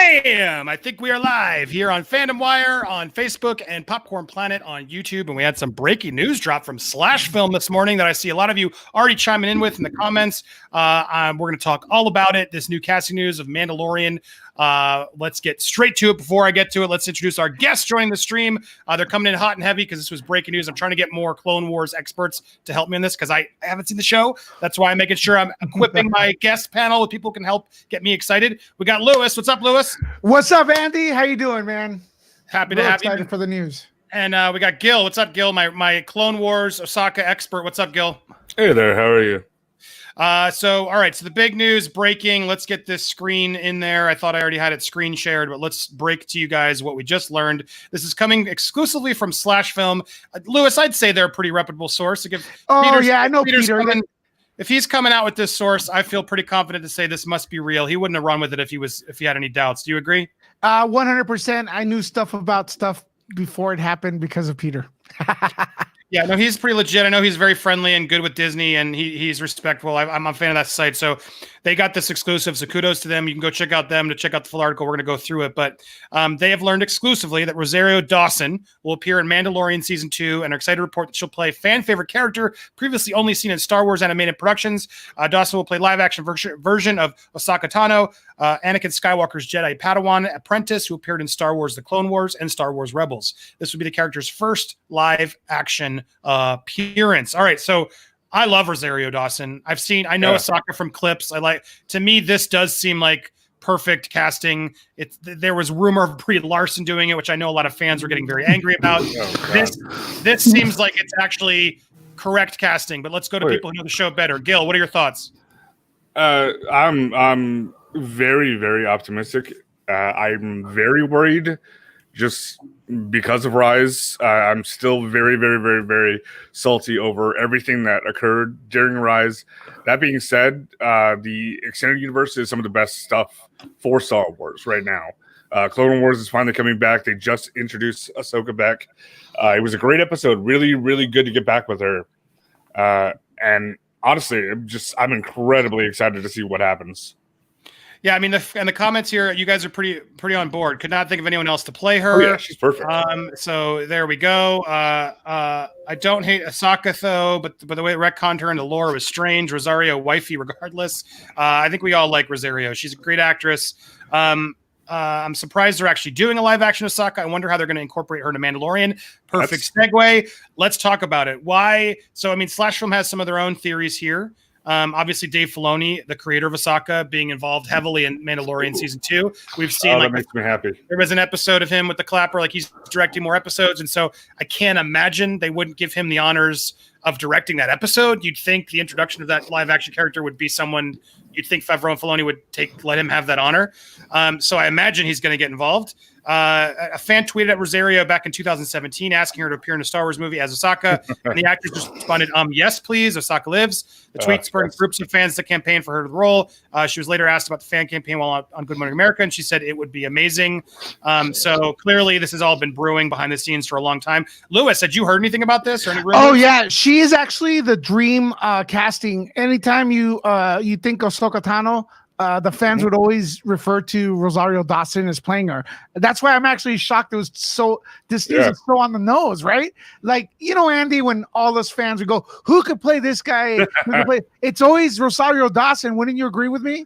Bam! I think we are live here on Fandom Wire on Facebook and Popcorn Planet on YouTube. And we had some breaking news drop from Slash Film this morning that I see a lot of you already chiming in with in the comments. We're going to talk all about it. This new casting news of Mandalorian. Let's get straight to it. Before I get to it, let's introduce our guests joining the stream. They're coming in hot and heavy because this was breaking news. I'm trying to get more Clone Wars experts to help me in this because I haven't seen the show. That's why I'm making sure I'm equipping my guest panel with people who can help get me excited. We got Lewis. What's up, Lewis? What's up, Andy? How you doing, man? Happy to have you. Excited for the news. And we got Gil. What's up, Gil? My Clone Wars Ahsoka expert. What's up, Gil? Hey there. How are you? So the big news breaking. Let's get this screen in there. I thought I already had it screen shared, but let's break to you guys what we just learned. This is coming exclusively from Slash Film. Lewis, I'd say they're a pretty reputable source. I know Peter. If he's coming out with this source, I feel pretty confident to say this must be real. He wouldn't have run with it if he had any doubts. Do you agree? 100%. I knew about stuff before it happened because of Peter. Yeah, no, he's pretty legit. I know he's very friendly and good with Disney, and he's respectful. I'm a fan of that site. So they got this exclusive, so kudos to them. You can go check out them to check out the full article. We're going to go through it. But they have learned exclusively that Rosario Dawson will appear in Mandalorian Season 2 and are excited to report that she'll play a fan-favorite character previously only seen in Star Wars animated productions. Dawson will play live-action version of Ahsoka Tano, Anakin Skywalker's Jedi Padawan apprentice who appeared in Star Wars The Clone Wars and Star Wars Rebels. This would be the character's first live-action appearance. All right, so I love Rosario Dawson. I know Ahsoka from clips. To me, this does seem like perfect casting. There was rumor of Brie Larson doing it, which I know a lot of fans were getting very angry about. This seems like it's actually correct casting, but let's go to people who know the show better. Gil, what are your thoughts? I'm very, very optimistic. I'm very worried just because of Rise. I'm still very, very, very, very salty over everything that occurred during Rise. That being said, the extended universe is some of the best stuff for Star Wars right now. Clone Wars is finally coming back. They just introduced Ahsoka back. It was a great episode. Really, really good to get back with her. And honestly, I'm incredibly excited to see what happens. Yeah, I mean, the comments here, you guys are pretty on board. Could not think of anyone else to play her. Oh, yeah, she's perfect. So there we go. I don't hate Ahsoka, though, but the way it retconned her into lore was strange. Rosario, wifey, regardless. I think we all like Rosario. She's a great actress. I'm surprised they're actually doing a live-action Ahsoka. I wonder how they're going to incorporate her into Mandalorian. Perfect segue. Let's talk about it. Why? So, I mean, Slash Film has some of their own theories here. Obviously, Dave Filoni, the creator of Ahsoka, being involved heavily in Mandalorian Season 2. We've seen that makes me happy. There was an episode of him with the clapper, like he's directing more episodes, and so I can't imagine they wouldn't give him the honors of directing that episode. You'd think the introduction of that live action character would be someone you'd think Favreau and Filoni would let him have that honor. So I imagine he's going to get involved. A fan tweeted at Rosario back in 2017 asking her to appear in a Star Wars movie as Ahsoka, and the actress just responded, yes, please, Ahsoka lives. The tweet spurred groups of fans to campaign for her to the role. She was later asked about the fan campaign while on Good Morning America, and she said it would be amazing. So clearly this has all been brewing behind the scenes for a long time. Lewis, had you heard anything about this or any rumors? Oh, yeah, she is actually the dream casting. Anytime you think of Ahsoka Tano, the fans would always refer to Rosario Dawson as playing her. That's why I'm actually shocked. This news is so on the nose, right? Like, Andy, when all those fans would go, who could play this guy? It's always Rosario Dawson. Wouldn't you agree with me?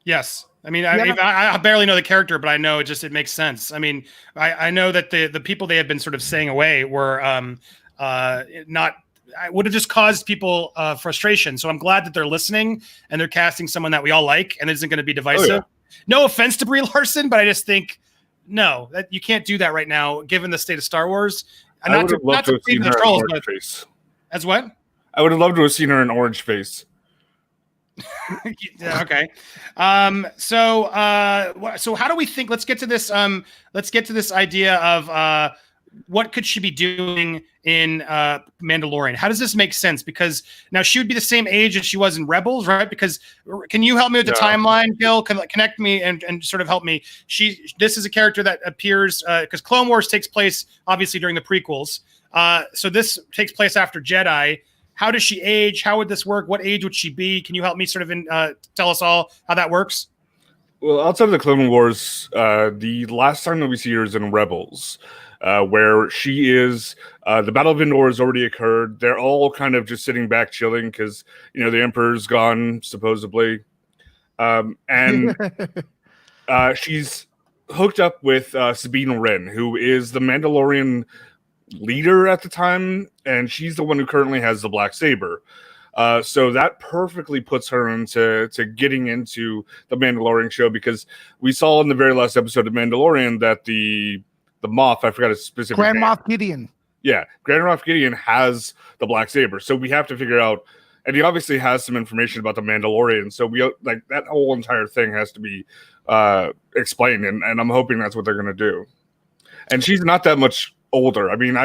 Yes. I mean, I barely know the character, but I know it makes sense. I mean, I know that the people they had been sort of saying away were not. I would have just caused people frustration. So I'm glad that they're listening and they're casting someone that we all like and isn't going to be divisive. Oh, yeah. No offense to Brie Larson, but I just think, no, that you can't do that right now, given the state of Star Wars. I would have loved to have seen her in orange face. As what? I would have loved to have seen her in orange face. Yeah, okay. So how do we think? Let's get to this. Let's get to this idea of what could she be doing in Mandalorian? How does this make sense? Because now she would be the same age as she was in Rebels, right? Because can you help me with the timeline, Gil? Connect me and sort of help me. This is a character that appears because Clone Wars takes place obviously during the prequels. So this takes place after Jedi. How does she age? How would this work? What age would she be? Can you help me sort of tell us all how that works? Well, outside of the Clone Wars, the last time that we see her is in Rebels, where she is. The Battle of Endor has already occurred. They're all kind of just sitting back, chilling because the Emperor's gone supposedly, and she's hooked up with Sabine Wren, who is the Mandalorian leader at the time, and she's the one who currently has the black saber. So that perfectly puts her into getting into the Mandalorian show, because we saw in the very last episode of Mandalorian that the Moff, I forgot his specific Grand name. Moff Gideon. Yeah, Grand Moff Gideon has the black saber. So we have to figure out, and he obviously has some information about the Mandalorian. So we like that whole entire thing has to be explained, and I'm hoping that's what they're going to do. And she's not that much older. I mean,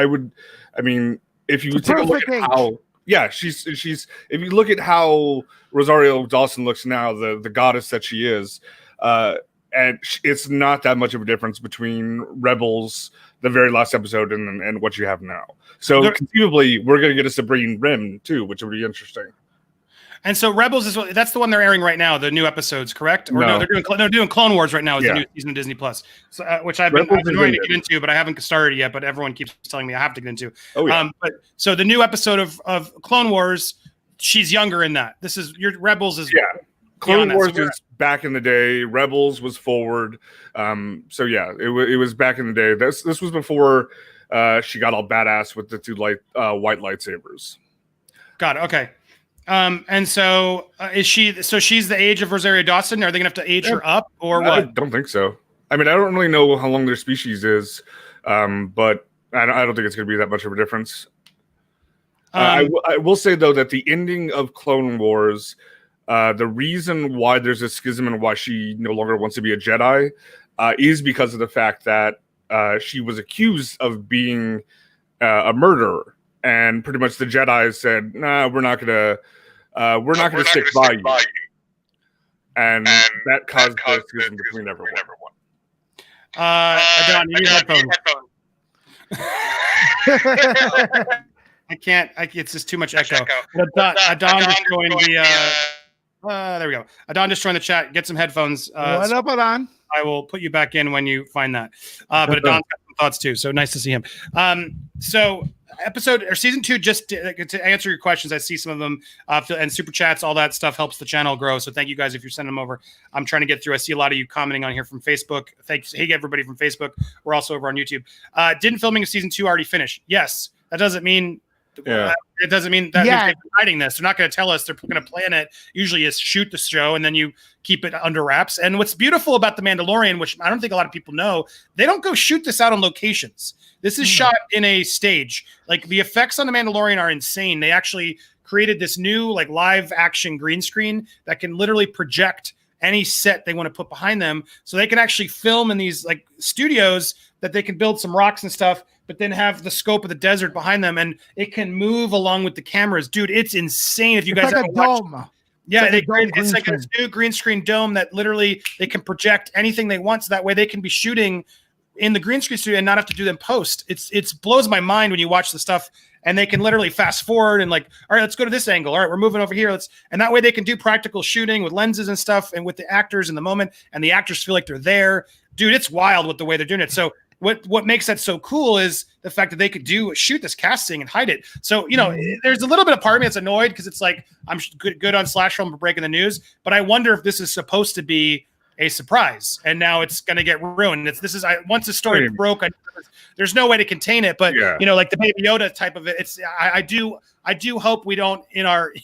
if you take a look at how. Yeah, she's if you look at how Rosario Dawson looks now, the goddess that she is, and it's not that much of a difference between Rebels, the very last episode, and what you have now. So conceivably, we're going to get a Sabine Wren too, which would be interesting. And so Rebels that's the one they're airing right now, the new episodes, correct? Or no, they're doing Clone Wars right now. Is the new season of Disney Plus, so, which I've been trying to get into, but I haven't started yet. But everyone keeps telling me I have to get into. Oh yeah. But so the new episode of Clone Wars, she's younger in that. This is your Rebels is Clone Wars is back in the day. Rebels was forward. So yeah, it was back in the day. This was before she got all badass with the two white lightsabers. Got it. Okay. And so is she? So she's the age of Rosario Dawson. Are they gonna have to age her up, or what? I don't think so. I mean, I don't really know how long their species is, but I don't think it's gonna be that much of a difference. I will say though that the ending of Clone Wars, the reason why there's a schism and why she no longer wants to be a Jedi, is because of the fact that she was accused of being a murderer. And pretty much the Jedi said, "Nah, we're not gonna stick by you," and that caused the schism between everyone. Adon, you need headphones. I can't. It's just too much echo. Adon just joined the. There we go. Adon just joined the chat. Get some headphones. What up, Adon? I will put you back in when you find that. But Adon's got some thoughts too. So nice to see him. So season 2, just to answer your questions, I see some of them and super chats, all that stuff helps the channel grow. So thank you guys if you're sending them over. I'm trying to get through. I see a lot of you commenting on here from Facebook. Thanks. Hey, everybody from Facebook. We're also over on YouTube. Didn't filming of season 2 already finish? Yes. That doesn't mean. It doesn't mean that they're hiding this. They're not going to tell us. They're going to plan it. Usually is shoot the show and then you keep it under wraps. And what's beautiful about The Mandalorian, which I don't think a lot of people know, they don't go shoot this out on locations. This is shot in a stage. Like the effects on The Mandalorian are insane. They actually created this new like live action green screen that can literally project any set they want to put behind them. So they can actually film in these like studios that they can build some rocks and stuff, but then have the scope of the desert behind them, and it can move along with the cameras. Dude, it's insane. If you guys like a dome. Yeah, it's like this new green screen dome that literally they can project anything they want, so that way they can be shooting in the green screen studio and not have to do them post. It's blows my mind when you watch the stuff, and they can literally fast forward and like, all right, let's go to this angle. All right, we're moving over here. And that way they can do practical shooting with lenses and stuff, and with the actors in the moment, and the actors feel like they're there. Dude, it's wild with the way they're doing it. So what makes that so cool is the fact that they could shoot this casting and hide it. So, there's a little bit of part of me that's annoyed because it's like, I'm good on Slash Film for breaking the news, but I wonder if this is supposed to be a surprise and now it's going to get ruined. Once the story broke, there's no way to contain it, but like the Baby Yoda type of it. I do hope we don't, in our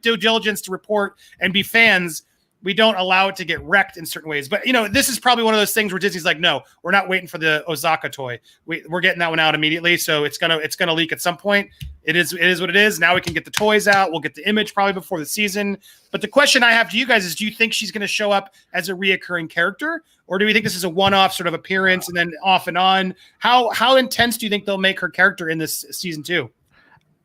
due diligence to report and be fans, we don't allow it to get wrecked in certain ways. But, this is probably one of those things where Disney's like, no, we're not waiting for the Osaka toy. We're getting that one out immediately. So it's going to leak at some point. It is what it is. Now we can get the toys out. We'll get the image probably before the season. But the question I have to you guys is, do you think she's going to show up as a reoccurring character? Or do we think this is a one-off sort of appearance and then off and on? How intense do you think they'll make her character in this season 2?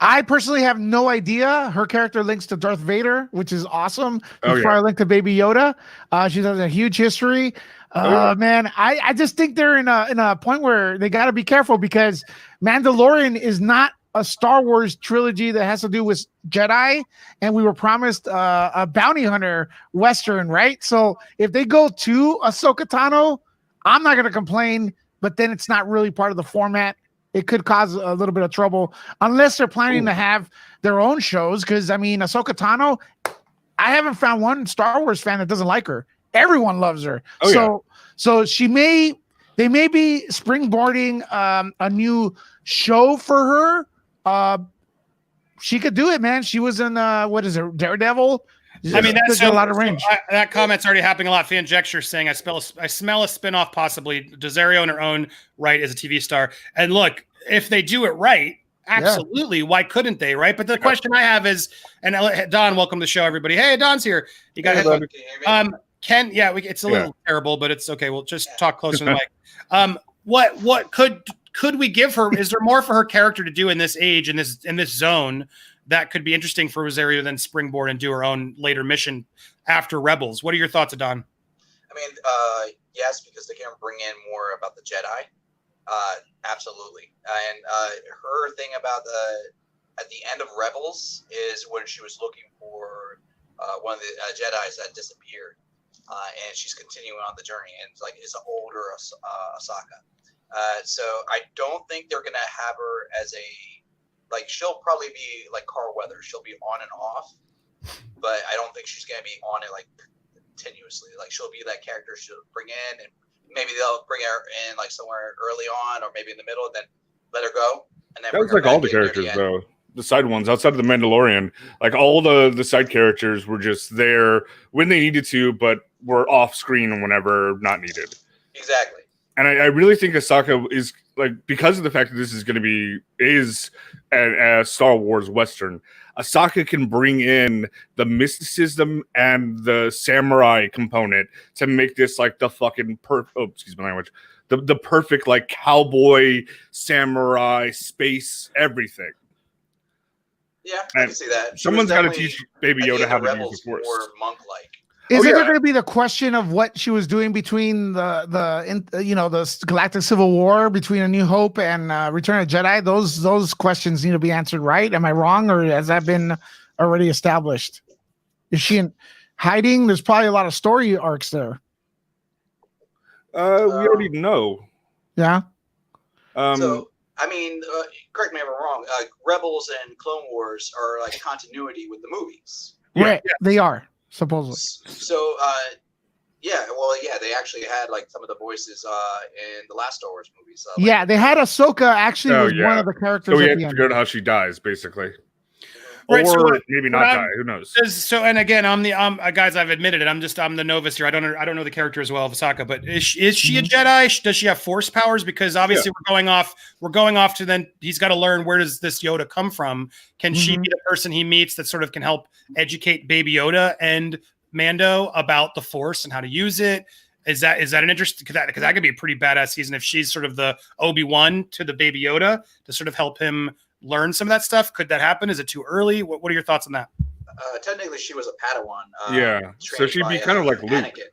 I personally have no idea. Her character links to Darth Vader, which is awesome. Before I linked to Baby Yoda, she has a huge history. Man, I just think they're in a point where they got to be careful because Mandalorian is not a Star Wars trilogy that has to do with Jedi, and we were promised a bounty hunter Western, right? So if they go to Ahsoka Tano, I'm not going to complain, but then it's not really part of the format. It could cause a little bit of trouble unless they're planning to have their own shows. Because, I mean, Ahsoka Tano, I haven't found one Star Wars fan that doesn't like her. Everyone loves her. So they may be springboarding a new show for her. She could do it, man. She was in what is it, Daredevil? I mean, that's a lot of range. That comment's already happening a lot. Fanjecture saying, I smell a spinoff, possibly Rosario in her own right as a TV star. And look, if they do it right, absolutely. Yeah. Why couldn't they? Right. But the question I have is, and Don, welcome to the show, everybody. Hey, Don's here. You got it's a little terrible, but it's okay. We'll just talk closer to the mic. What could we give her? Is there more for her character to do in this age, in this zone, that could be interesting for Rosario to then springboard and do her own later mission after Rebels? What are your thoughts, Don? I mean, yes, because they can bring in more about the Jedi. Absolutely. And her thing about at the end of Rebels is when she was looking for one of the Jedis that disappeared. And she's continuing on the journey, and is an older Ahsoka. So I don't think they're going to have her as she'll probably be like Carl Weathers. She'll be on and off, but I don't think she's going to be on it continuously. She'll be that character she'll bring in, and maybe they'll bring her in somewhere early on, or maybe in the middle, and then let her go. And then that was all the characters though. The side ones outside of the Mandalorian, all the side characters were just there when they needed to, but were off screen whenever not needed. Exactly. And I really think Ahsoka is because of the fact that this is going to be a Star Wars Western. Ahsoka can bring in the mysticism and the samurai component to make this the fucking excuse my language, the perfect cowboy, samurai, space, everything. Yeah, I can see that. Someone's got to teach Baby Yoda how to use the Force. More monk-like. Is there going to be the question of what she was doing between the Galactic Civil War, between A New Hope and Return of the Jedi? Those questions need to be answered, right? Am I wrong, or has that been already established? Is she in hiding? There's probably a lot of story arcs there. We already know. Yeah. So I mean, correct me if I'm wrong. Rebels and Clone Wars are continuity with the movies. Right. Yeah. They are. Supposedly. So, they actually had some of the voices in the last Star Wars movies. They had Ahsoka actually was one of the characters. So we have to go to how she dies, basically. Right, or maybe not die. Who knows? So, and again, I'm the guys. I've admitted it. I'm the novice here. I don't know the character as well of Ahsoka, but is she a Jedi? Does she have Force powers? Because obviously we're going off to then he's got to learn where does this Yoda come from. Can she be the person he meets that sort of can help educate Baby Yoda and Mando about the Force and how to use it? Is that an interest? Because that could be a pretty badass season if she's sort of the Obi-Wan to the Baby Yoda to sort of help him learn some of that stuff. Could that happen? Is it too early? What are your thoughts on that? Technically, she was a Padawan. So she'd be kind of like Luke. Anakin.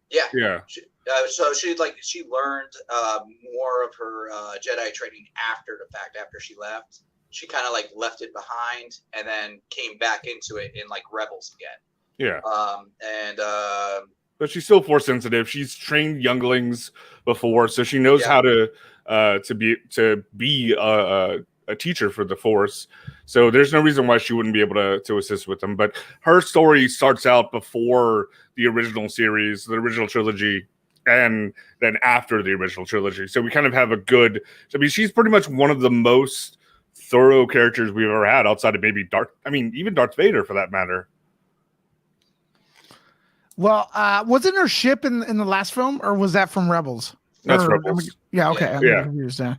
Yeah. So she learned more of her Jedi training after the fact. After she left, she kind of left it behind and then came back into it in Rebels again. Yeah. But she's still Force sensitive. She's trained younglings before, so she knows how to be a teacher for the Force. So there's no reason why she wouldn't be able to assist with them. But her story starts out before the original series, the original trilogy, and then after the original trilogy. So we kind of have she's pretty much one of the most thorough characters we've ever had outside of maybe even Darth Vader for that matter. Well, wasn't her ship in the last film, or was that from Rebels? That's Rebels. Okay. I'm confused now.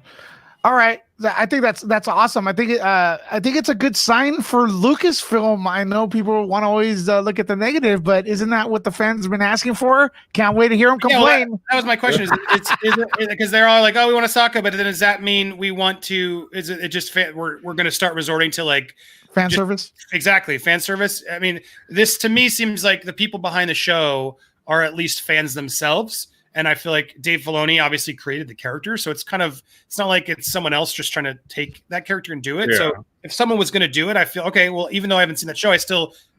All right, I think that's awesome. I think it's a good sign for Lucasfilm. I know people want to always look at the negative, but isn't that what the fans have been asking for? Can't wait to hear them complain. That was my question. Is it because they're all like, "Oh, we want Ahsoka," but then does that mean we want to? Is it just we're going to start resorting to fan service? Exactly, fan service. I mean, this to me seems like the people behind the show are at least fans themselves. And I feel like Dave Filoni obviously created the character. So it's not like it's someone else just trying to take that character and do it. Yeah. So if someone was going to do it, I feel, okay, well, even though I haven't seen that show,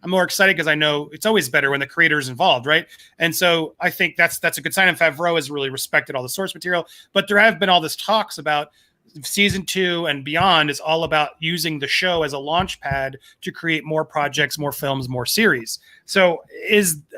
I'm more excited because I know it's always better when the creator is involved, right? And so I think that's a good sign. And Favreau has really respected all the source material. But there have been all this talks about season 2 and beyond is all about using the show as a launch pad to create more projects, more films, more series. So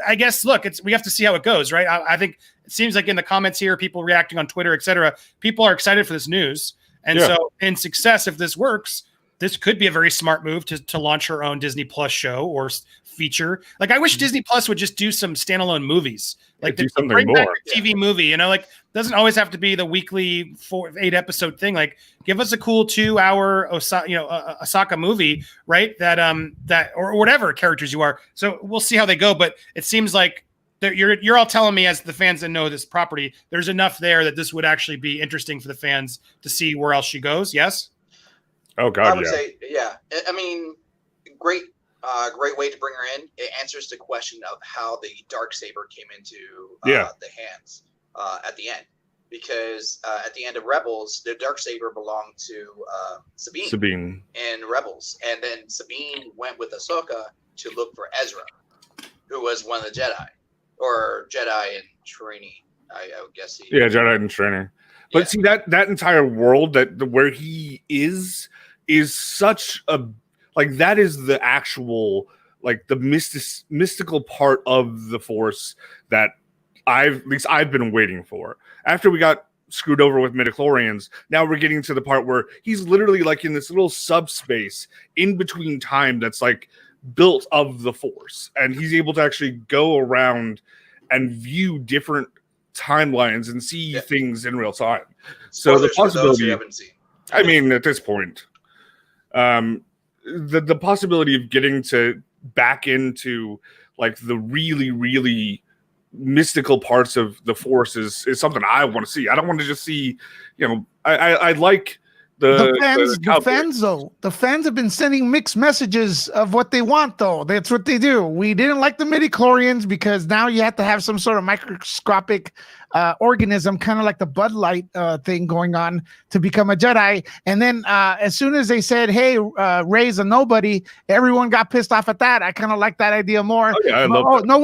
I guess, look, we have to see how it goes, right? I think it seems like in the comments here, people reacting on Twitter, etc., people are excited for this news. And so in success, if this works, this could be a very smart move to launch her own Disney Plus show or feature. Like, I wish Disney Plus would just do some standalone movies, like do something bring more. back a TV movie. Like, doesn't always have to be the weekly 8 episode thing. Like, give us a cool 2-hour Ahsoka movie, right? That or whatever characters you are. So we'll see how they go. But it seems like you're all telling me, as the fans that know this property, there's enough there that this would actually be interesting for the fans to see where else she goes. Yes. Oh God, I would say, yeah. I mean, great way to bring her in. It answers the question of how the Darksaber came into the hands at the end, because at the end of Rebels, the Darksaber belonged to Sabine in Rebels, and then Sabine went with Ahsoka to look for Ezra, who was one of the Jedi in training. I would guess. Jedi in training. But see that entire world where he is such a, like, that is the actual, like, the mystical part of the Force that I've been waiting for. After we got screwed over with midichlorians, now we're getting to the part where he's literally like in this little subspace in between time that's like built of the Force, and he's able to actually go around and view different timelines and see things in real time. So the possibility, I mean, at this point, the possibility of getting to back into like the really, really mystical parts of the Force is something I want to see. I don't want to just see, I like the fans have been sending mixed messages of what they want, though. That's what they do. We didn't like the midichlorians because now you have to have some sort of microscopic organism, kind of like the Bud Light thing going on to become a Jedi. And then as soon as they said, "Hey, Rey's a nobody," everyone got pissed off at that. I kind of like that idea more. Oh, yeah, I love that. No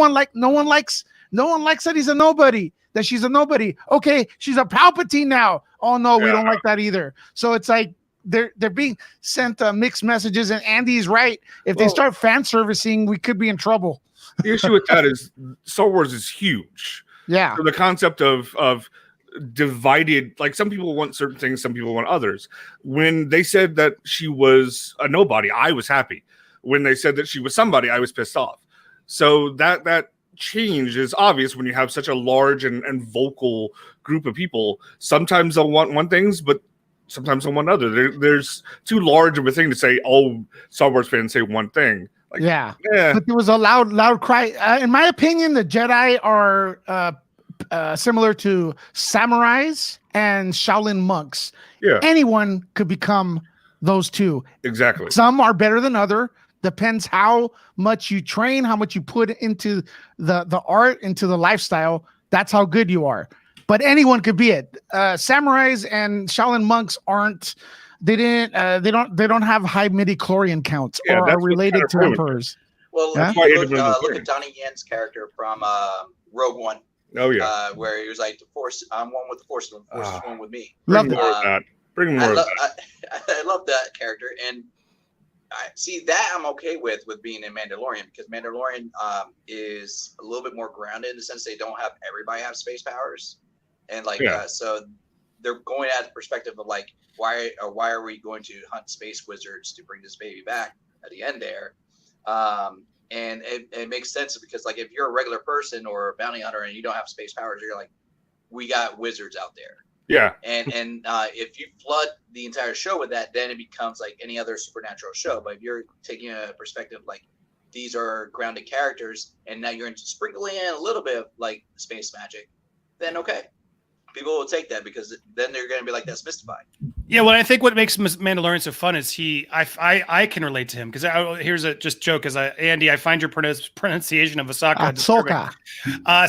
one likes that he's a nobody. That she's a nobody. Okay, she's a Palpatine now. Oh no, we don't like that either. So it's like they're being sent mixed messages, and Andy's right. If they start fan servicing, we could be in trouble. The issue with that is Star Wars is huge. Yeah. So the concept of divided, like, some people want certain things, some people want others. When they said that she was a nobody, I was happy. When they said that she was somebody, I was pissed off. So that change is obvious when you have such a large and vocal group of people. Sometimes they'll want one things, but sometimes they'll want other. There's too large of a thing to say all Star Wars fans say one thing. Like, yeah. But there was a loud cry. In my opinion, the Jedi are similar to samurais and Shaolin monks. Yeah. Anyone could become those two. Exactly. Some are better than other. Depends how much you train, how much you put into the art, into the lifestyle. That's how good you are. But anyone could be it. Samurais and Shaolin monks aren't. They don't have high midichlorian counts or are related to emperors. Well, look at Donnie Yen's character from Rogue One. Oh yeah, where he was like, "The Force, I'm one with the Force, the Force is one with me." Bring more of that. Bring more of that. I love that character, and I see that I'm okay with being in Mandalorian, because Mandalorian is a little bit more grounded in the sense they don't have everybody have space powers, and so they're going at the perspective of like, why are we going to hunt space wizards to bring this baby back at the end there, and it makes sense because like if you're a regular person or a bounty hunter and you don't have space powers, you're like, we got wizards out there. Yeah. And if you flood the entire show with that, then it becomes like any other supernatural show. But if you're taking a perspective like these are grounded characters, and now you're into sprinkling in a little bit of like space magic, then okay. people will take that because then they're going to be like, that's mystified. Yeah, well, I think what makes Mandalorian so fun is I can relate to him because here's a just joke as Andy, I find your pronunciation of Ahsoka disturbing.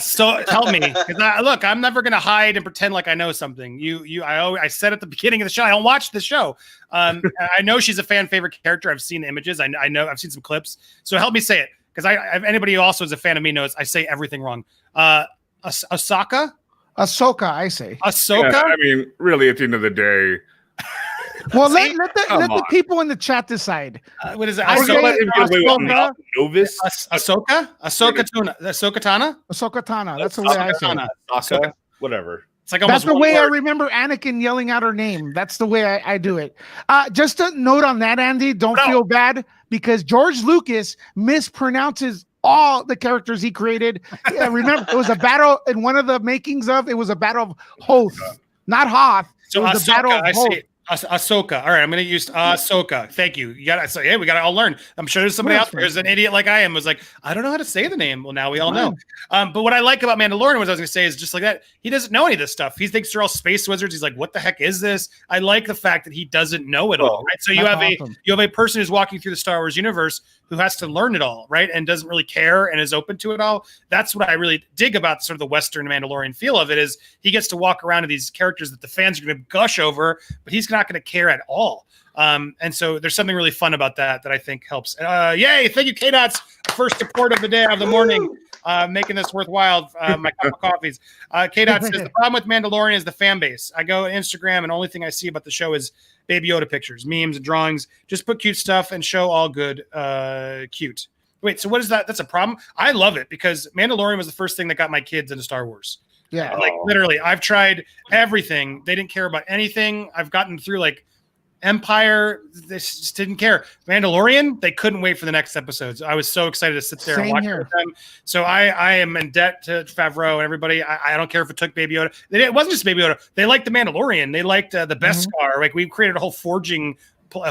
So help me because look, I'm never gonna hide and pretend like I know something. I said at the beginning of the show I don't watch the show. I know she's a fan favorite character. I've seen the images. I know I've seen some clips. So help me say it because anybody who also is a fan of me knows I say everything wrong. Ahsoka, I say Ahsoka. Yeah, I mean, really, at the end of the day. Well, let the people in the chat decide. What is it? Ahsoka, novice. Ahsoka Tano. Ahsoka Tano. That's the way I say it. Ahsoka, whatever. It's like that's the way I remember Anakin yelling out her name. That's the way I do it. Just a note on that, Andy. Don't feel bad because George Lucas mispronounces all the characters he created. Remember, it was a battle in one of the makings of. It was a battle of Hoth, not Hoth. So it was a battle of Hoth. Ahsoka. All right, I'm going to use Ahsoka. Thank you. You got to say, hey, we got to all learn. I'm sure there's somebody out there who's an idiot like I am. Was like, I don't know how to say the name. Well, now we all know. But what I like about Mandalorian, what I was going to say, is just like that. He doesn't know any of this stuff. He thinks they're all space wizards. He's like, what the heck is this? I like the fact that he doesn't know it all. Right. So you have a person who's walking through the Star Wars universe who has to learn it all, right, and doesn't really care and is open to it all. That's what I really dig about sort of the Western Mandalorian feel of it. Is he gets to walk around to these characters that the fans are going to gush over, but he's not going to care at all. And so there's something really fun about that I think helps. Yay! Thank you, K-Dots, first support of the day of the morning, making this worthwhile. My cup of coffees. K-Dots says the problem with Mandalorian is the fan base. I go on Instagram and the only thing I see about the show is Baby Yoda pictures, memes, and drawings. Just put cute stuff and show all good. Cute. Wait, so what is that? That's a problem? I love it because Mandalorian was the first thing that got my kids into Star Wars. Yeah. Like literally, I've tried everything. They didn't care about anything. I've gotten through like Empire, they just didn't care. Mandalorian, they couldn't wait for the next episodes. I was so excited to sit there and watch with them. So I am in debt to Favreau and everybody. I don't care if it took Baby Yoda. It wasn't just Baby Yoda. They liked the Mandalorian. They liked the Beskar. Like we created a whole forging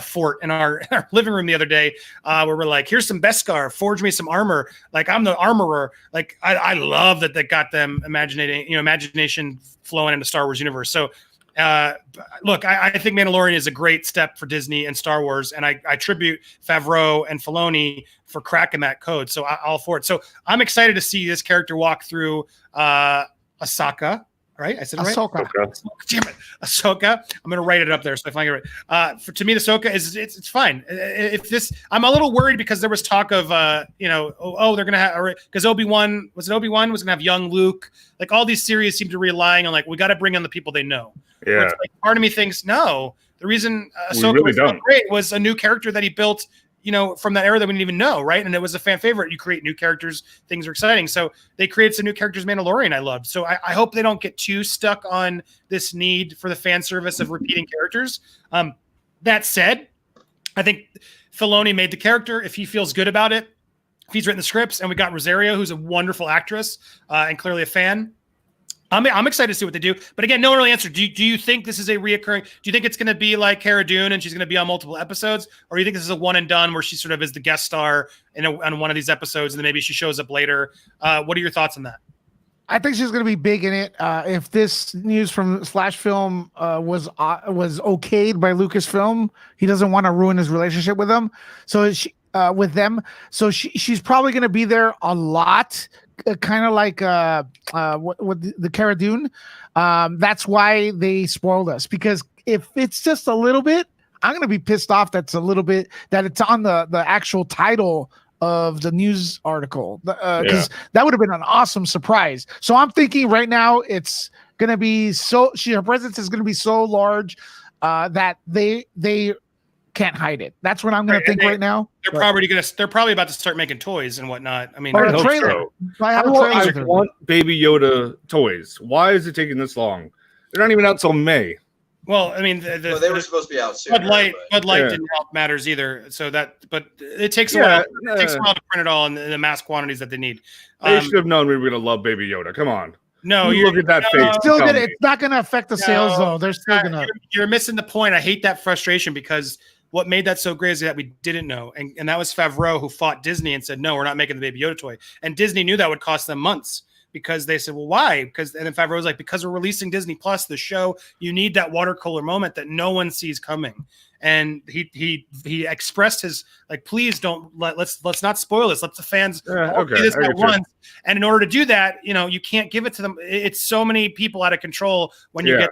fort in our living room the other day where we're like, here's some Beskar, forge me some armor. Like I'm the armorer. Like I love that got them imagination flowing into Star Wars universe. So look, I think Mandalorian is a great step for Disney and Star Wars, and I tribute Favreau and Filoni for cracking that code. So all for it. So I'm excited to see this character walk through Ahsoka. Right? I said it right. Ahsoka. Damn it, Ahsoka. I'm gonna write it up there so I find it right. To me, Ahsoka is it's fine. If this, I'm a little worried because there was talk of they're gonna have because Obi-Wan was gonna have young Luke. Like all these series seem to be relying on like we got to bring on the people they know. Yeah. Like, part of me thinks no. The reason Ahsoka was so great was a new character that he built. From that era that we didn't even know, right? And it was a fan favorite. You create new characters, things are exciting. So they created some new characters, Mandalorian I loved. So I hope they don't get too stuck on this need for the fan service of repeating characters. That said, I think Filoni made the character. If he feels good about it, if he's written the scripts, and we got Rosario, who's a wonderful actress and clearly a fan, I'm excited to see what they do. But again, no one really answered. Do you think this is a reoccurring? Do you think it's going to be like Cara Dune and she's going to be on multiple episodes? Or do you think this is a one and done where she sort of is the guest star on one of these episodes and then maybe she shows up later? What are your thoughts on that? I think she's going to be big in it. If this news from Slash Film was okayed by Lucasfilm, he doesn't want to ruin his relationship with them. So with them, so she's probably going to be there a lot. Kind of like what the Cara Dune. That's why they spoiled us, because if it's just a little bit, I'm gonna be pissed off. That's a little bit that it's on the actual title of the news article, because that would have been an awesome surprise. So I'm thinking right now it's gonna be her presence is gonna be so large that they can't hide it. That's what I'm going to think right now. They're probably about to start making toys and whatnot. I mean, a trailer. So. I want Baby Yoda toys. Why is it taking this long? They're not even out till May. Well, I mean, they were supposed to be out soon. Bud Light didn't help matters either. So but it takes a while. It takes a while to print it all in the mass quantities that they need. They should have known we were going to love Baby Yoda. Come on. No, you look at that face. It's not going to affect the sales though. They're still going to. You're missing the point. I hate that frustration because what made that so great is that we didn't know. And that was Favreau who fought Disney and said, no, we're not making the Baby Yoda toy. And Disney knew that would cost them months. because they said, well, why? And then Favreau was like, because we're releasing Disney Plus, the show, you need that water cooler moment that no one sees coming. And he expressed his like, please don't let's not spoil this. Let the fans see this at once. And in order to do that, you can't give it to them. It's so many people out of control when you get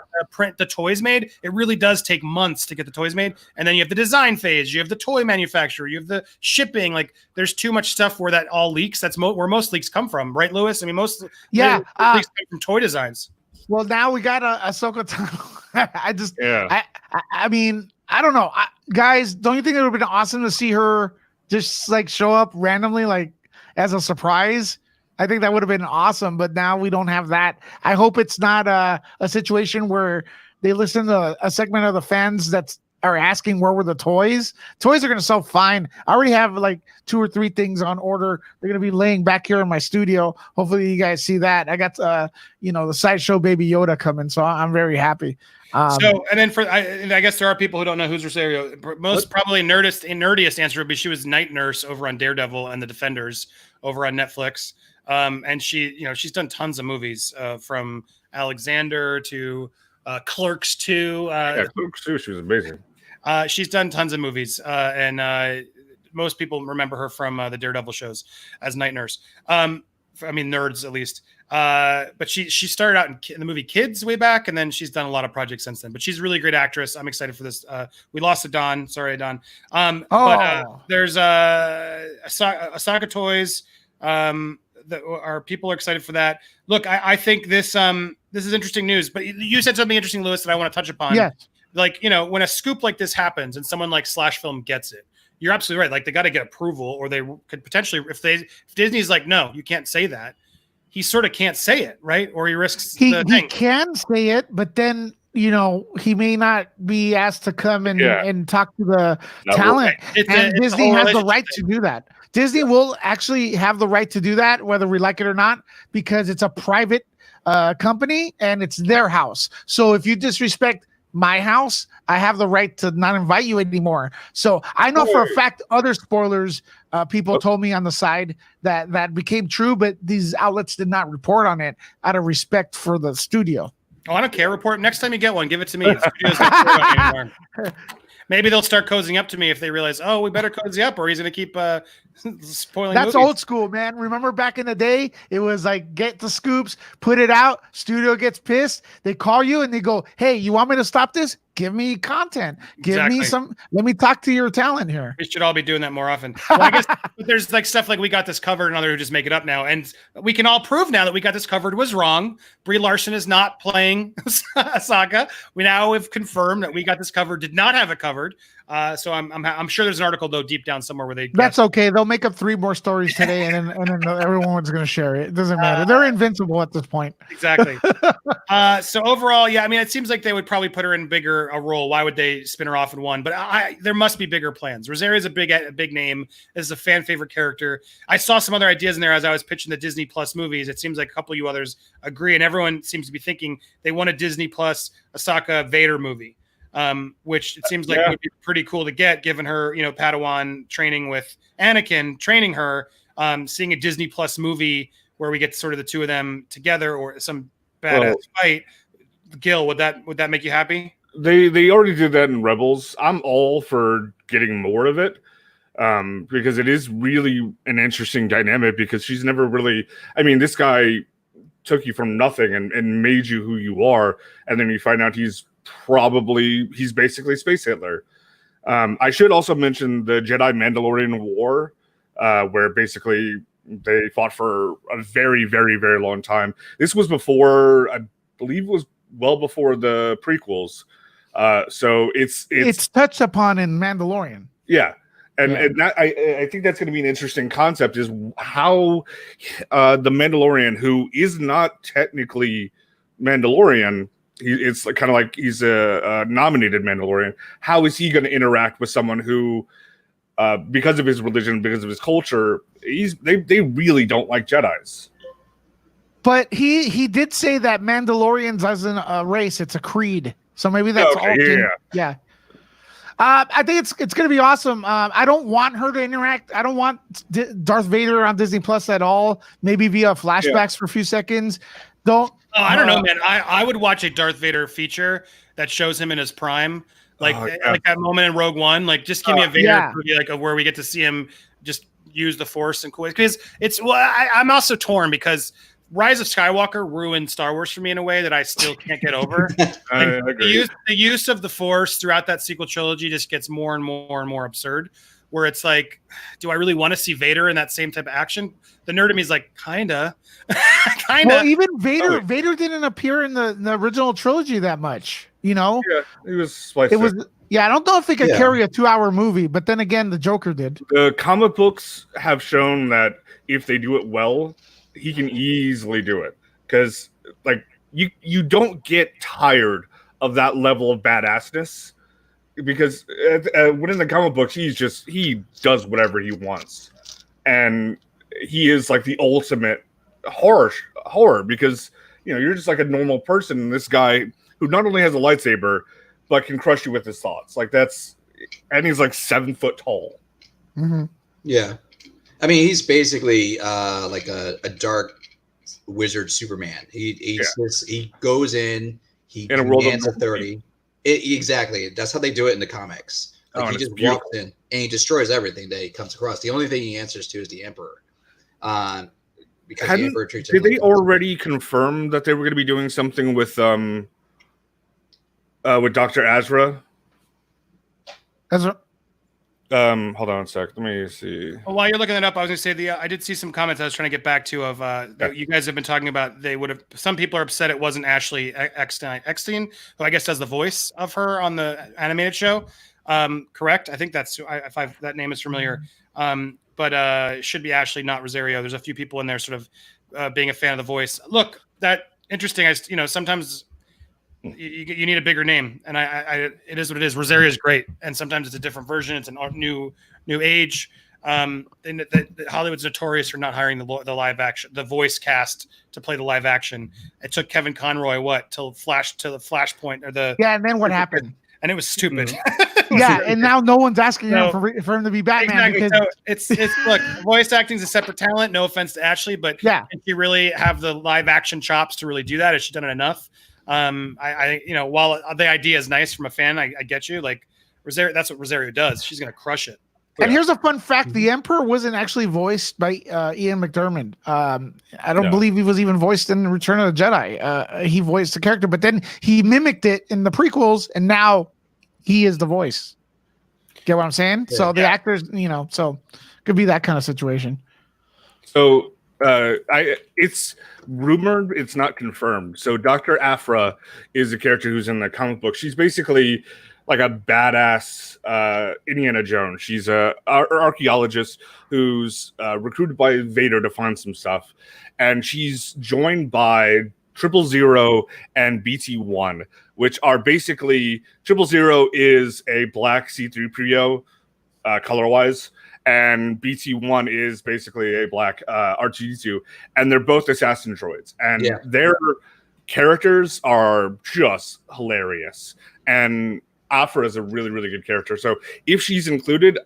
the toys made. It really does take months to get the toys made. And then you have the design phase, you have the toy manufacturer, you have the shipping. Like there's too much stuff where that all leaks. That's where most leaks come from, right, Lewis? I mean, most leaks come from toy designs. Well, now we got Ahsoka Tano. I mean, I don't know, guys. Don't you think it would have been awesome to see her just like show up randomly, like as a surprise? I think that would have been awesome. But now we don't have that. I hope it's not a situation where they listen to a segment of the fans that's are asking where were the toys. Toys are going to sell fine. I already have like 2 or 3 things on order. They're going to be laying back here in my studio. Hopefully you guys see that. I got the sideshow Baby Yoda coming, so I'm very happy. And then I guess there are people who don't know who's Rosario. Most probably nerdiest answer would be she was night nurse over on Daredevil and the Defenders over on Netflix. And she's done tons of movies from Alexander to Clerks 2. Clerks 2, she was amazing. She's done tons of movies, and most people remember her from the Daredevil shows as night nurse. Nerds at least. But she started out in the movie Kids way back, and then she's done a lot of projects since then. But she's a really great actress. I'm excited for this. We lost to Don. Sorry, Don. But there's Ahsoka toys. People are excited for that. Look, I think this is interesting news. But you said something interesting, Lewis, that I want to touch upon. Yes. Like, when a scoop like this happens and someone like Slash Film gets it, you're absolutely right. Like, they got to get approval, or they could potentially, if Disney's like, no, you can't say that, he sort of can't say it, right? Or he risks he can say it, but then he may not be asked to come and talk to the talent. Disney has the right to do that. Disney will actually have the right to do that, whether we like it or not, because it's a private company and it's their house. So if you disrespect my house, I have the right to not invite you anymore. So I know for a fact other spoilers people told me on the side that became true, but these outlets did not report on it out of respect for the studio. Oh, I don't care. Report next time you get one. Give it to me. The studio's not reporting on it anymore. Maybe they'll start cozying up to me if they realize, oh, we better cozy up, or he's going to keep spoiling. That's movies. old school, man. Remember back in the day, it was like, get the scoops, put it out. Studio gets pissed. They call you and they go, hey, you want me to stop this? Give me content. Give me some. Let me talk to your talent here. We should all be doing that more often. Well, I guess there's like stuff like We Got This Covered and other who just make it up now. And we can all prove now that We Got This Covered was wrong. Brie Larson is not playing Ahsoka. We now have confirmed that We Got This Covered did not have it covered. So I'm sure there's an article though deep down somewhere where they. That's okay. They'll make up 3 more stories today, and then everyone's going to share it. It doesn't matter. They're invincible at this point. Exactly. So overall, yeah, I mean, it seems like they would probably put her in a role. Why would they spin her off in one? But there must be bigger plans. Rosario's a big name. This is a fan favorite character. I saw some other ideas in there as I was pitching the Disney Plus movies. It seems like a couple of you others agree, and everyone seems to be thinking they want a Disney Plus Ahsoka Vader movie. Which it seems like would be pretty cool to get, given her, Padawan training with Anakin, training her, seeing a Disney Plus movie where we get sort of the 2 of them together, or some badass fight. Gil, would that make you happy? They already did that in Rebels. I'm all for getting more of it, because it is really an interesting dynamic, because she's never really, this guy took you from nothing and made you who you are, and then you find out he's basically Space Hitler. I should also mention the Jedi Mandalorian War, where basically they fought for a very, very, very long time. This was before, I believe it was well before the prequels. So it's touched upon in Mandalorian. Yeah. And that, I think that's going to be an interesting concept, is how the Mandalorian, who is not technically Mandalorian, it's kind of like he's a nominated Mandalorian. How is he going to interact with someone who, because of his religion, because of his culture, they really don't like Jedis. But he did say that Mandalorians isn't a race; it's a creed. So maybe that's all. Yeah. I think it's going to be awesome. I don't want her to interact. I don't want Darth Vader on Disney Plus at all. Maybe via flashbacks for a few seconds. Don't. Oh, I don't know, man. I would watch a Darth Vader feature that shows him in his prime, like that moment in Rogue One. Like, just give me a Vader movie, like where we get to see him just use the Force and cool. Because it's I'm also torn because Rise of Skywalker ruined Star Wars for me in a way that I still can't get over. I agree. The use of the Force throughout that sequel trilogy just gets more and more and more absurd. Where it's like, do I really want to see Vader in that same type of action? The nerd in me is like, kinda. Well, even Vader didn't appear in the original trilogy that much, you know? Yeah, he was spliced. It was, I don't know if they could carry a 2-hour movie, but then again, the Joker did. The comic books have shown that if they do it well, he can easily do it. Because, like, you don't get tired of that level of badassness. Because when in the comic books, he does whatever he wants. And he is like the ultimate horror because, you know, you're just like a normal person. And this guy who not only has a lightsaber, but can crush you with his thoughts. Like and he's like 7 foot tall. Mm-hmm. Yeah. I mean, he's basically like a dark wizard Superman. He goes in, he commands authority. Exactly. That's how they do it in the comics. Like, he just walks in and he destroys everything that he comes across. The only thing he answers to is the Emperor. Because the Emperor treats him. Did they already confirm that they were going to be doing something with Dr. Azra? Hold on a sec. Let me see. Well, while you're looking that up, I was going to say I did see some comments I was trying to get back to of that you guys have been talking about. They would have. Some people are upset it wasn't Ashley Eckstein, who I guess does the voice of her on the animated show. Correct? I think that's that name is familiar. But it should be Ashley, not Rosario. There's a few people in there sort of being a fan of the voice. Look, that interesting. Sometimes you need a bigger name, and it is what it is. Rosario is great, and sometimes it's a different version. It's a new age. Hollywood's notorious for not hiring the live action, the voice cast to play the live action. It took Kevin Conroy till the Flashpoint or the and then what happened? And it was stupid. And now no one's asking him for him to be Batman. Exactly. So it's look, voice acting is a separate talent. No offense to Ashley, but if you really have the live action chops to really do that, has she done it enough? While the idea is nice from a fan, I get you. Like Rosario, that's what Rosario does. She's gonna crush it. And here's a fun fact: the Emperor wasn't actually voiced by Ian McDiarmid. I don't believe he was even voiced in Return of the Jedi. He voiced the character, but then he mimicked it in the prequels, and now he is the voice. Get what I'm saying? Yeah. So the actors, so could be that kind of situation. So it's rumored, it's not confirmed. So Dr. Aphra is a character who's in the comic book. She's basically like a badass Indiana Jones. She's an archaeologist who's recruited by Vader to find some stuff. And she's joined by 000 and BT-1, which are basically 000 is a black C-3PO color-wise, and BT-1 is basically a black R2-D2, and they're both assassin droids. And their characters are just hilarious. And Afra is a really, really good character. So if she's included,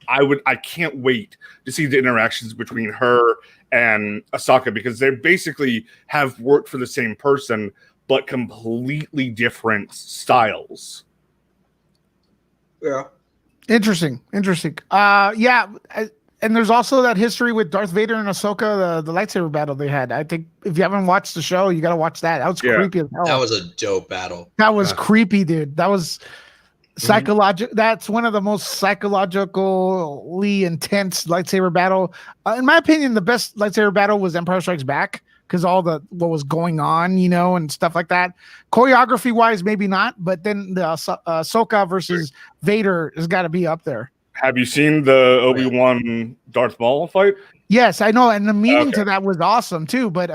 I can't wait to see the interactions between her and Ahsoka, because they basically have worked for the same person, but completely different styles. Yeah. Interesting. And there's also that history with Darth Vader and Ahsoka, the lightsaber battle they had. I think if you haven't watched the show, you got to watch that. That was creepy as hell. That was a dope battle. That was creepy, dude. That was psychological. That's one of the most psychologically intense lightsaber battle. In my opinion, the best lightsaber battle was Empire Strikes Back, because what was going on, and stuff like that. Choreography wise, maybe not, but then the Ahsoka versus Vader has got to be up there. Have you seen the Obi-Wan Darth Maul fight? Yes, I know, and the meaning to that was awesome too. But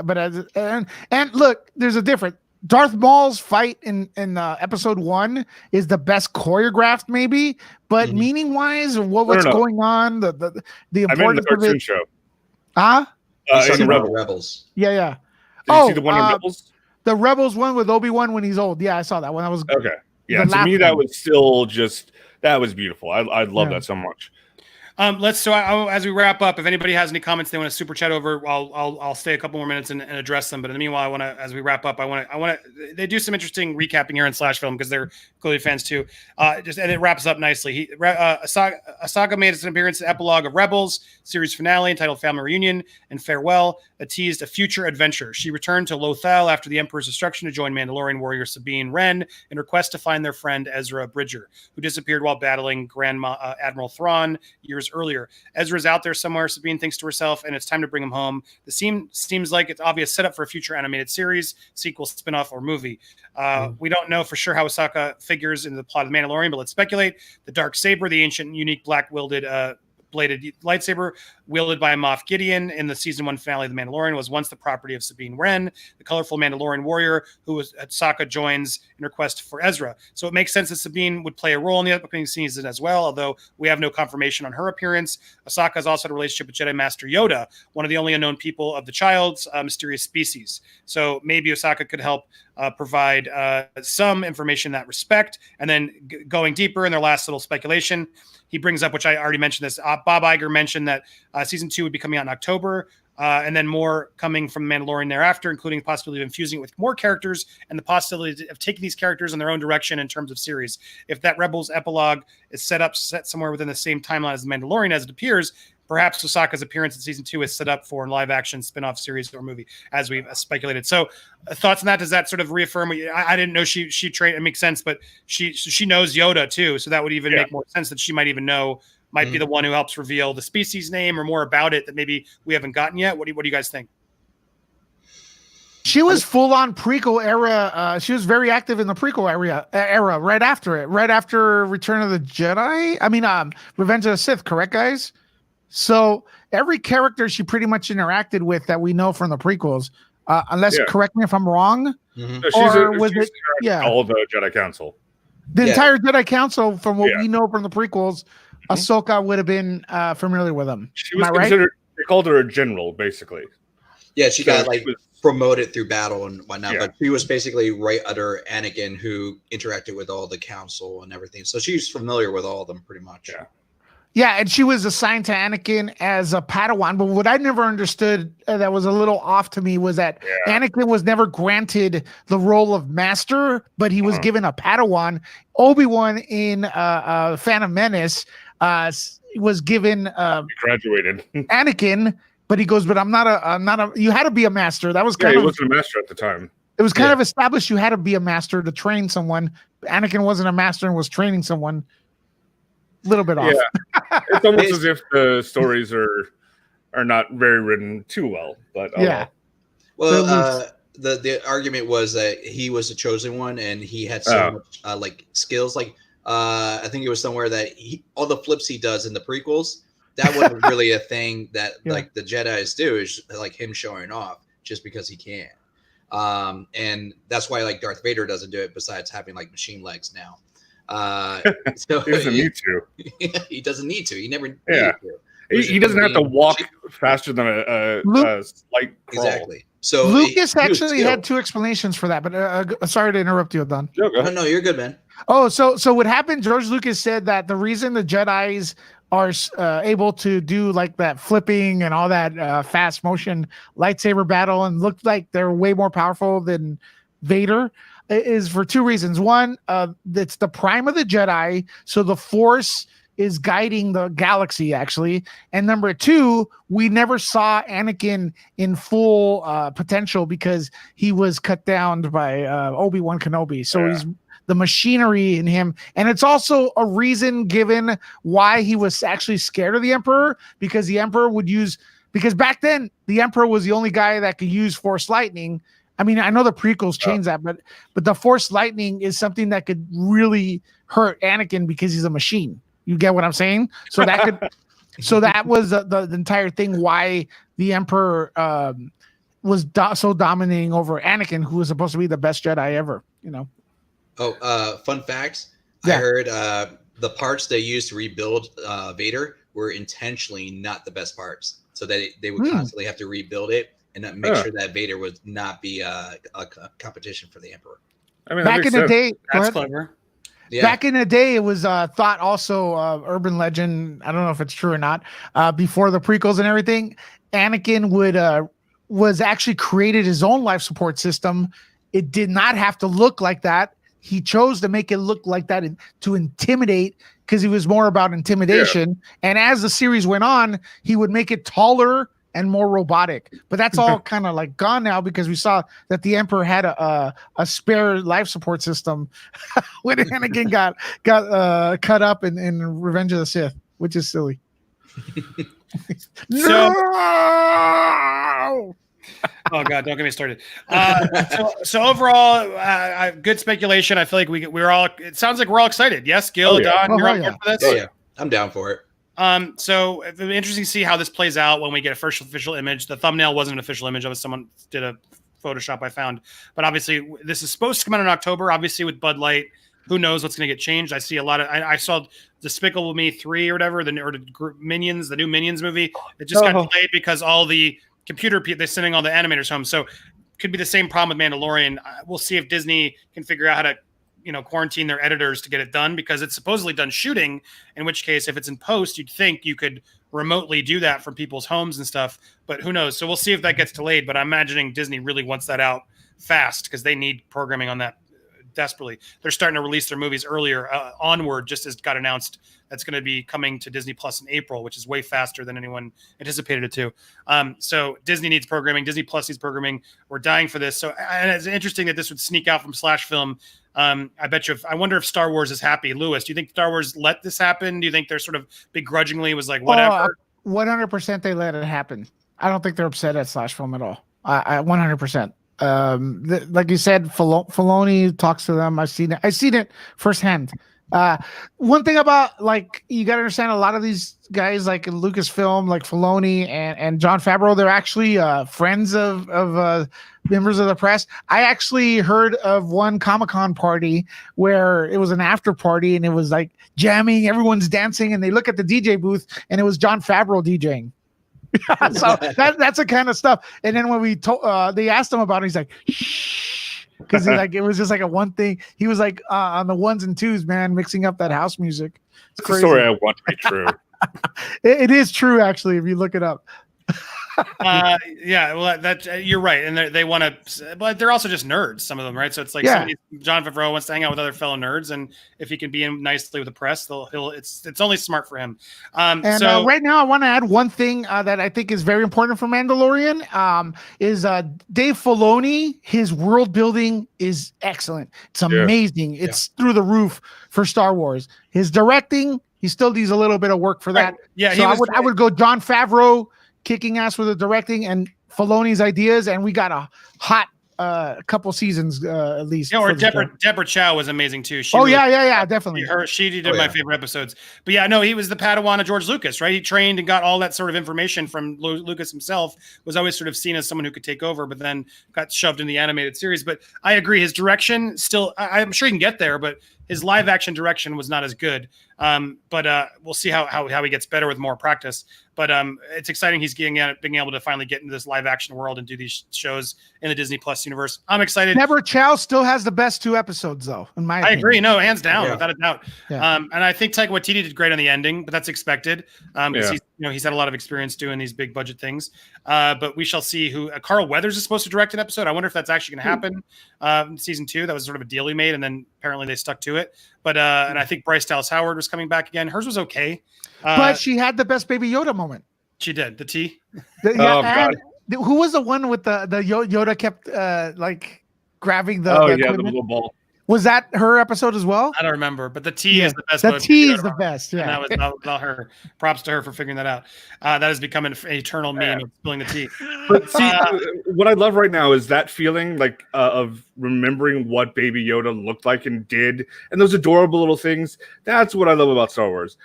look, there's a difference. Darth Maul's fight in episode 1 is the best choreographed, maybe, but meaning wise, what's going on, the importance of it. Show. In the Rebels. Yeah. Did you see the one in Rebels? The Rebels one with Obi-Wan when he's old. Yeah, I saw that one. That was okay. Yeah, to me that was still that was beautiful. I love that so much. As we wrap up, if anybody has any comments they want to super chat over, I'll stay a couple more minutes and address them. But in the meanwhile, as we wrap up, I want to they do some interesting recapping here in Slash Film because they're clearly fans too. And it wraps up nicely. Ahsoka made its appearance in the epilogue of Rebels series finale entitled Family Reunion and Farewell, that teased a future adventure. She returned to Lothal after the Emperor's destruction to join Mandalorian warrior Sabine Wren in her quest to find their friend Ezra Bridger, who disappeared while battling Grand Admiral Thrawn years earlier. Ezra's out there somewhere, Sabine thinks to herself, and it's time to bring him home. The scene seems like it's obvious setup for a future animated series, sequel, spinoff, or movie. We don't know for sure how Ahsoka figures in the plot of The Mandalorian, but let's speculate. The dark saber, the ancient, unique black-wielded bladed lightsaber wielded by Moff Gideon in the season 1 finale of The Mandalorian, was once the property of Sabine Wren, the colorful Mandalorian warrior who Ahsoka joins in her quest for Ezra. So it makes sense that Sabine would play a role in the upcoming season as well, although we have no confirmation on her appearance. Ahsoka has also had a relationship with Jedi Master Yoda, one of the only unknown people of the child's mysterious species. So maybe Ahsoka could help provide some information in that respect. And then going deeper in their last little speculation, he brings up, which I already mentioned this, Bob Iger mentioned that season 2 would be coming out in October, and then more coming from Mandalorian thereafter, including the possibility of infusing it with more characters and the possibility of taking these characters in their own direction in terms of series. If that Rebels epilogue is set somewhere within the same timeline as The Mandalorian as it appears, perhaps Ahsoka's appearance in season 2 is set up for a live action spin-off series or movie, as we've speculated. So thoughts on that? Does that sort of reaffirm what I didn't know she trained? It makes sense, but she knows Yoda too. So that would even make more sense that she might even know, be the one who helps reveal the species name or more about it that maybe we haven't gotten yet. What do you guys think? She was full on prequel era. She was very active in the prequel era right after Return of the Jedi. I mean, Revenge of the Sith, correct, guys? So every character she pretty much interacted with that we know from the prequels, unless correct me if I'm wrong. Mm-hmm. All of the Jedi Council. The entire Jedi Council, from what we know from the prequels, Ahsoka would have been familiar with them. She was considered. They called her a general, basically. Yeah, she got promoted through battle and whatnot, but she was basically right under Anakin, who interacted with all the council and everything. So she's familiar with all of them, pretty much. Yeah, and she was assigned to Anakin as a Padawan. But what I never understood that was a little off to me was that Anakin was never granted the role of master, but he was given a Padawan. Obi-Wan in Phantom Menace was given graduated Anakin, but he goes, but I'm not a. You had to be a master. That was kind of. He wasn't a master at the time. It was kind of established you had to be a master to train someone. Anakin wasn't a master and was training someone. Little bit off. Yeah, it's almost as if the stories are not very written too well. But well, the argument was that he was the chosen one, and he had so much skills. I think it was somewhere that all the flips he does in the prequels, that wasn't really a thing that like the Jedis do. Is like him showing off just because he can, and that's why like Darth Vader doesn't do it. Besides having like machine legs now. So he doesn't need to. He doesn't need to. He never needed to. He doesn't have to walk faster than a slight crawl. Exactly. So Lucas actually had two explainations for that, but sorry to interrupt you, Don. No, you're good, man. Oh, so what happened? George Lucas said that the reason the Jedis are able to do like that flipping and all that fast motion lightsaber battle and look like they're way more powerful than Vader is for two reasons. One, it's the prime of the Jedi, so the Force is guiding the galaxy, actually. And number two, we never saw Anakin in full potential because he was cut down by Obi-Wan Kenobi. So he's the machinery in him. And it's also a reason given why he was actually scared of the Emperor, because the Emperor would use, because back then the Emperor was the only guy that could use Force lightning. I mean, I know the prequels changed that, but the Force lightning is something that could really hurt Anakin because he's a machine. You get what I'm saying? So that could, so that was the entire thing why the Emperor was so dominating over Anakin, who was supposed to be the best Jedi ever. You know. Oh, fun facts. I heard the parts they used to rebuild Vader were intentionally not the best parts, so that they would constantly have to rebuild it. And make sure that Vader would not be a competition for the Emperor. I mean, back in the day, that's clever. Back in the day, it was thought also urban legend. I don't know if it's true or not. Before the prequels and everything, Anakin was actually created his own life support system. It did not have to look like that. He chose to make it look like that to intimidate, because he was more about intimidation. Yeah. And as the series went on, he would make it taller and more robotic. But that's all kind of like gone now, because we saw that the Emperor had a spare life support system when Anakin got cut up in Revenge of the Sith, which is silly. No! Oh God, don't get me started. So overall, good speculation. I feel like we're all. It sounds like we're all excited. Yes, Gil, Don, you're on board for this. Yeah, I'm down for it. So it'll be interesting to see how this plays out when we get a first official image. The thumbnail wasn't an official image. It was someone did a Photoshop I found. But obviously, this is supposed to come out in October. Obviously, with Bud Light, who knows what's going to get changed? I see a lot of. I saw Despicable Me 3 or whatever, the Minions, the new Minions movie. It just got delayed because all the computer people, they're sending all the animators home. So could be the same problem with Mandalorian. We'll see if Disney can figure out how to, quarantine their editors to get it done, because it's supposedly done shooting, in which case, if it's in post, you'd think you could remotely do that from people's homes and stuff, but who knows? So we'll see if that gets delayed, but I'm imagining Disney really wants that out fast, because they need programming on that desperately. They're starting to release their movies earlier. Onward just as got announced that's going to be coming to Disney Plus in April, which is way faster than anyone anticipated it to. So Disney needs programming. Disney Plus needs programming. We're dying for this. So, and it's interesting that this would sneak out from Slash Film. I bet you. I wonder if Star Wars is happy. Lewis, do you think Star Wars let this happen? Do you think they're sort of begrudgingly was like whatever? 100% they let it happen. I don't think they're upset at Slash Film at all. I 100%. Like you said, Filoni talks to them. I've seen it firsthand. One thing about, like, you got to understand, a lot of these guys, like in Lucasfilm, like Filoni and Jon Favreau, they're actually friends of members of the press. I actually heard of one Comic-Con party where it was an after party and it was like jamming, everyone's dancing, and they look at the DJ booth and it was Jon Favreau DJing. So that's the kind of stuff. And then when we they asked him about it, he's like, shh. Because it was just like a one thing. He was like on the ones and twos, man, mixing up that house music. It's a story I want to be true. It is true, actually, if you look it up. Yeah, well, that you're right, and they want to, but they're also just nerds. Some of them, right? So it's like Jon Favreau wants to hang out with other fellow nerds, and if he can be in nicely with the press, it's only smart for him. So right now, I want to add one thing that I think is very important for Mandalorian. Is Dave Filoni? His world building is excellent. It's amazing. It's through the roof for Star Wars. His directing, he still needs a little bit of work for that. Yeah, so I would go Jon Favreau kicking ass with the directing and Filoni's ideas, and we got a hot couple seasons at least. Yeah, or Deborah Chow was amazing too. Definitely. She did my favorite episodes. But yeah, no, he was the Padawan of George Lucas, right? He trained and got all that sort of information from Lucas himself. Was always sort of seen as someone who could take over, but then got shoved in the animated series. But I agree, his direction still, I'm sure he can get there, but his live action direction was not as good. But we'll see how he gets better with more practice. But it's exciting he's being able to finally get into this live action world and do these shows in the Disney Plus universe. I'm excited. Deborah Chow still has the best 2 episodes, though, in my opinion. I agree. No, hands down, without a doubt. Yeah. And I think Taika Waititi did great on the ending, but that's expected. He's had a lot of experience doing these big budget things. But we shall see who Carl Weathers is supposed to direct an episode. I wonder if that's actually going to happen in season 2. That was sort of a deal we made, and then apparently they stuck to it. But and I think Bryce Dallas Howard was coming back again. Hers was okay. But she had the best Baby Yoda moment. She did. The tea. God. Who was the one with the Yoda kept like grabbing the the little ball. Was that her episode as well? I don't remember, but the tea is the best. The tea is the best. Yeah, and that was about her. Props to her for figuring that out. That has become an eternal meme of spilling the tea. But see, what I love right now is that feeling like of remembering what Baby Yoda looked like and did, and those adorable little things. That's what I love about Star Wars.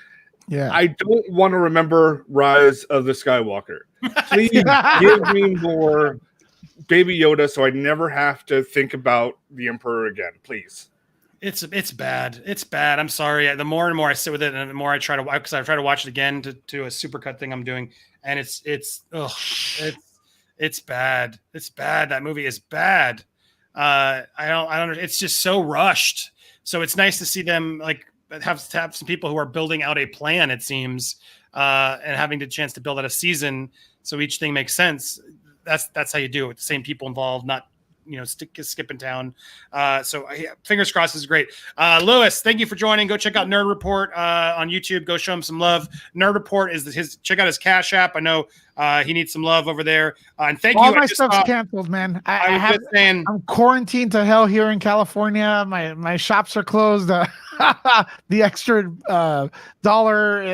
Yeah, I don't want to remember Rise of the Skywalker. Please give me more Baby Yoda, so I never have to think about the Emperor again. Please. It's bad. It's bad. I'm sorry. The more and more I sit with it, and the more I try to watch it again to a supercut thing I'm doing, and it's bad. It's bad. That movie is bad. I don't. It's just so rushed. So it's nice to see them like have some people who are building out a plan. It seems, and having the chance to build out a season, so each thing makes sense. That's how you do it. The same people involved, not skipping town. So fingers crossed is great. Lewis, thank you for joining. Go check out Nerd Report on YouTube. Go show him some love. Nerd Report is check out his Cash App. I know he needs some love over there. And thank you. All my stuff's canceled, man. I'm quarantined to hell here in California. My shops are closed. The extra dollar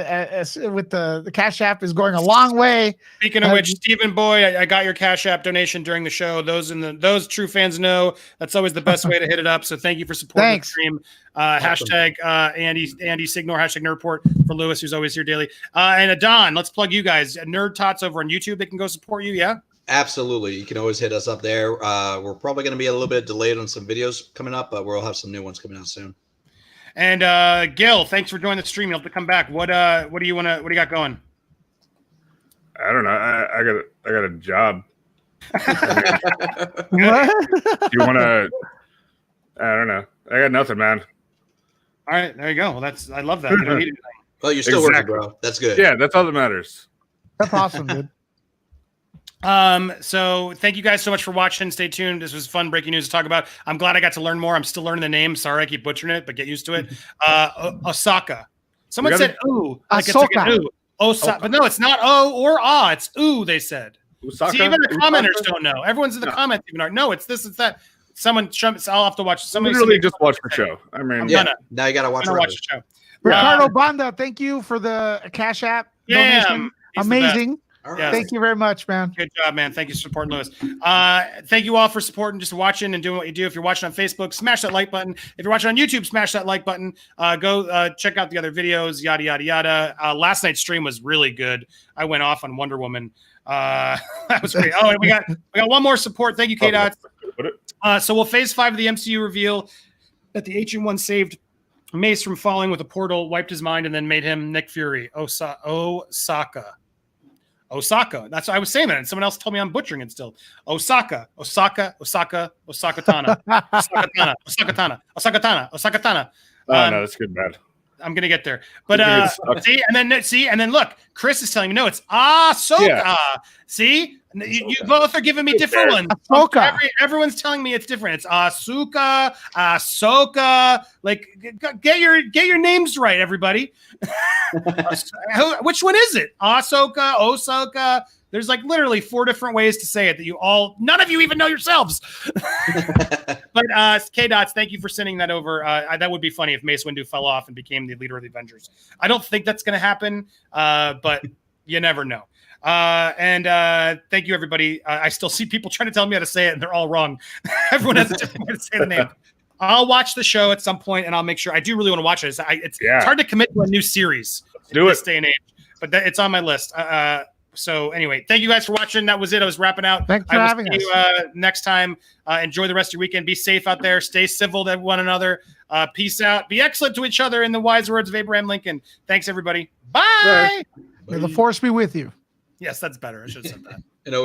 with the Cash App is going a long way. Speaking of which, Stephen Boy, I got your Cash App donation during the show. Those true fans know that's always the best way to hit it up. So thank you for supporting the stream. Hashtag Andy Signor, hashtag Nerd Report for Lewis, who's always here daily. And Adon, let's plug you guys. Nerd Tots over on YouTube. They can go support you. Yeah. Absolutely. You can always hit us up there. We're probably going to be a little bit delayed on some videos coming up, but we'll have some new ones coming out soon. And Gil, thanks for joining the stream. You'll have to come back. What do you got going? I don't know. I got a job. What? Do you want to? I don't know. I got nothing, man. All right, there you go. Well, I love that. You don't need anything. Well, you're still working, bro. That's good. Yeah, that's all that matters. That's awesome, dude. So thank you guys so much for watching. Stay tuned. This was fun breaking news to talk about. I'm glad I got to learn more. I'm still learning the name. Sorry, I keep butchering it, but get used to it. Osaka. Someone said ooh. Like it's like an ooh. Osaka. But no, it's not O or ah. It's ooh, they said. Osaka? See, even the commenters don't know. Everyone's in the comments even are. No, it's this, it's that. Someone, I'll have to watch. Somebody literally just watch the show. I mean, now you got to watch the show. Ricardo Banda, thank you for the Cash App donation. Amazing. Right. Thank you very much, man. Good job, man. Thank you for supporting Lewis. Thank you all for supporting, just watching and doing what you do. If you're watching on Facebook, smash that like button. If you're watching on YouTube, smash that like button. Go check out the other videos, yada, yada, yada. Last night's stream was really good. I went off on Wonder Woman. That was great. Oh, and we got one more support. Thank you, K-Dots. So we'll phase 5 of the MCU reveal that the Ancient One saved Mace from falling with a portal, wiped his mind, and then made him Nick Fury. Osaka. That's what I was saying that. And someone else told me I'm butchering it still. Osaka Tano. Oh, no, that's good, bad. I'm gonna get there, but and then look, Chris is telling me no, it's Ahsoka. Yeah. See, you both are giving me different ones. Ahsoka. Everyone's telling me it's different. It's Ahsoka. Like, get your names right, everybody. Which one is it? Ahsoka. There's like literally 4 different ways to say it that none of you even know yourselves. But K-Dots, thank you for sending that over. That would be funny if Mace Windu fell off and became the leader of the Avengers. I don't think that's going to happen, but you never know. And thank you, everybody. I still see people trying to tell me how to say it, and they're all wrong. Everyone has a different way to say the name. I'll watch the show at some point, and I'll make sure. I do really want to watch it. It's hard to commit to a new series in this day and age, but it's on my list. So anyway, thank you guys for watching. That was it. I was wrapping out. Thanks for having us. See you next time. Enjoy the rest of your weekend. Be safe out there. Stay civil to one another. Peace out. Be excellent to each other in the wise words of Abraham Lincoln. Thanks, everybody. Bye. May the force be with you. Yes, that's better. I should have said that.